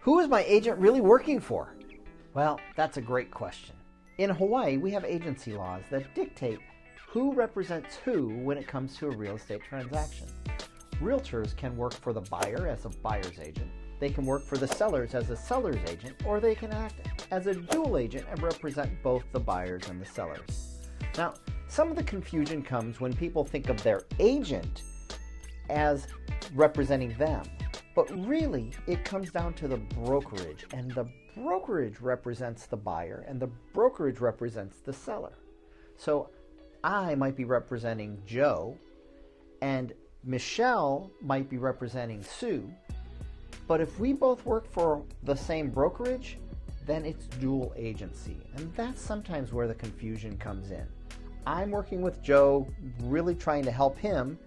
Who is my agent really working for? Well, that's a great question. In Hawaii, we have agency laws that dictate who represents who when it comes to a real estate transaction. Realtors can work for the buyer as a buyer's agent. They can work for the sellers as a seller's agent, or they can act as a dual agent and represent both the buyers and the sellers. Now, some of the confusion comes when people think of their agent as representing them. But really, it comes down to the brokerage, and the brokerage represents the buyer, and the brokerage represents the seller. So I might be representing Joe, and Michelle might be representing Sue, but if we both work for the same brokerage, then it's dual agency, and that's sometimes where the confusion comes in. I'm working with Joe, really trying to help him.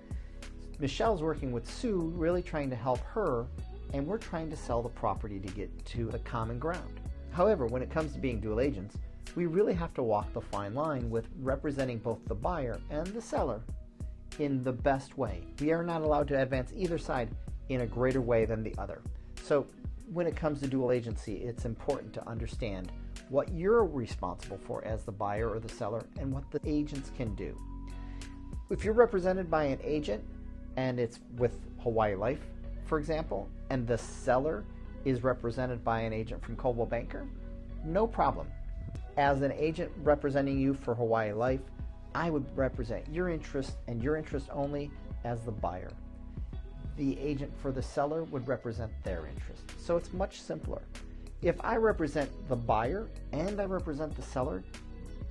Michelle's working with Sue, really trying to help her, and we're trying to sell the property to get to the common ground. However, when it comes to being dual agents, we really have to walk the fine line with representing both the buyer and the seller in the best way. We are not allowed to advance either side in a greater way than the other. So when it comes to dual agency, it's important to understand what you're responsible for as the buyer or the seller and what the agents can do. If you're represented by an agent, and it's with Hawaii Life, for example, and the seller is represented by an agent from Coldwell Banker, no problem. As an agent representing you for Hawaii Life, I would represent your interest and your interest only as the buyer. The agent for the seller would represent their interest. So it's much simpler. If I represent the buyer and I represent the seller,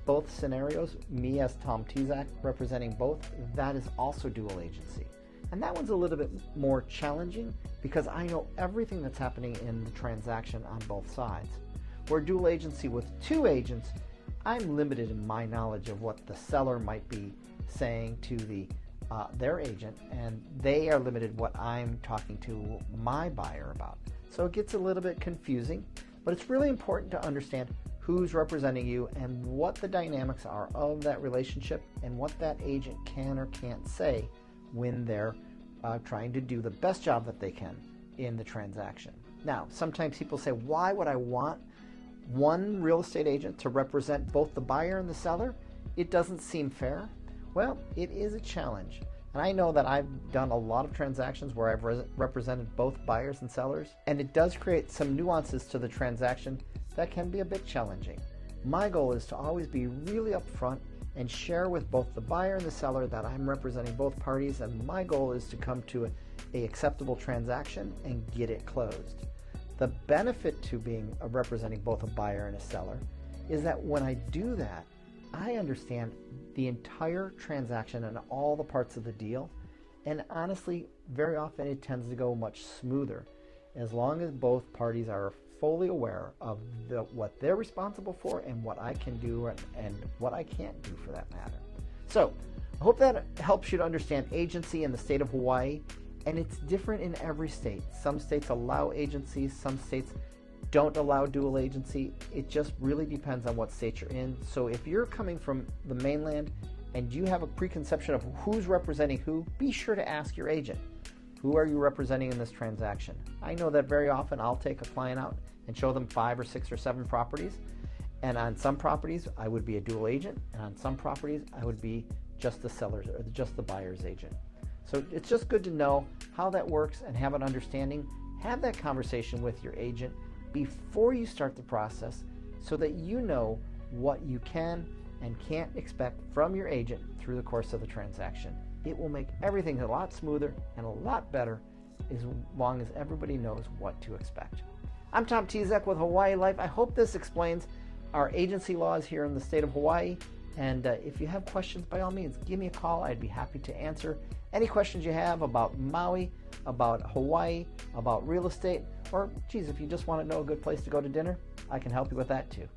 both scenarios, me as Tom Tezak representing both, that is also dual agency. And that one's a little bit more challenging because I know everything that's happening in the transaction on both sides. Where dual agency with two agents, I'm limited in my knowledge of what the seller might be saying to their agent, and they are limited what I'm talking to my buyer about. So it gets a little bit confusing, but it's really important to understand who's representing you and what the dynamics are of that relationship and what that agent can or can't say when they're trying to do the best job that they can in the transaction. Now, sometimes people say, why would I want one real estate agent to represent both the buyer and the seller? It doesn't seem fair. Well, it is a challenge. And I know that I've done a lot of transactions where I've represented both buyers and sellers, and it does create some nuances to the transaction that can be a bit challenging. My goal is to always be really upfront and share with both the buyer and the seller that I'm representing both parties, and my goal is to come to an acceptable transaction and get it closed. The benefit to being representing both a buyer and a seller is that when I do that, I understand the entire transaction and all the parts of the deal, and honestly, very often it tends to go much smoother as long as both parties are fully aware of what they're responsible for and what I can do and what I can't do for that matter. So I hope that helps you to understand agency in the state of Hawaii, and it's different in every state. Some states allow agencies, some states don't allow dual agency. It just really depends on what state you're in. So if you're coming from the mainland and you have a preconception of who's representing who, be sure to ask your agent. Who are you representing in this transaction? I know that very often I'll take a client out and show them 5 or 6 or 7 properties. And on some properties, I would be a dual agent. And on some properties, I would be just the seller's or just the buyer's agent. So it's just good to know how that works and have an understanding. Have that conversation with your agent before you start the process so that you know what you can and can't expect from your agent through the course of the transaction. It will make everything a lot smoother and a lot better as long as everybody knows what to expect. I'm Tom Tezak with Hawaii Life. I hope this explains our agency laws here in the state of Hawaii. And if you have questions, by all means, give me a call. I'd be happy to answer any questions you have about Maui, about Hawaii, about real estate, or geez, if you just want to know a good place to go to dinner, I can help you with that too.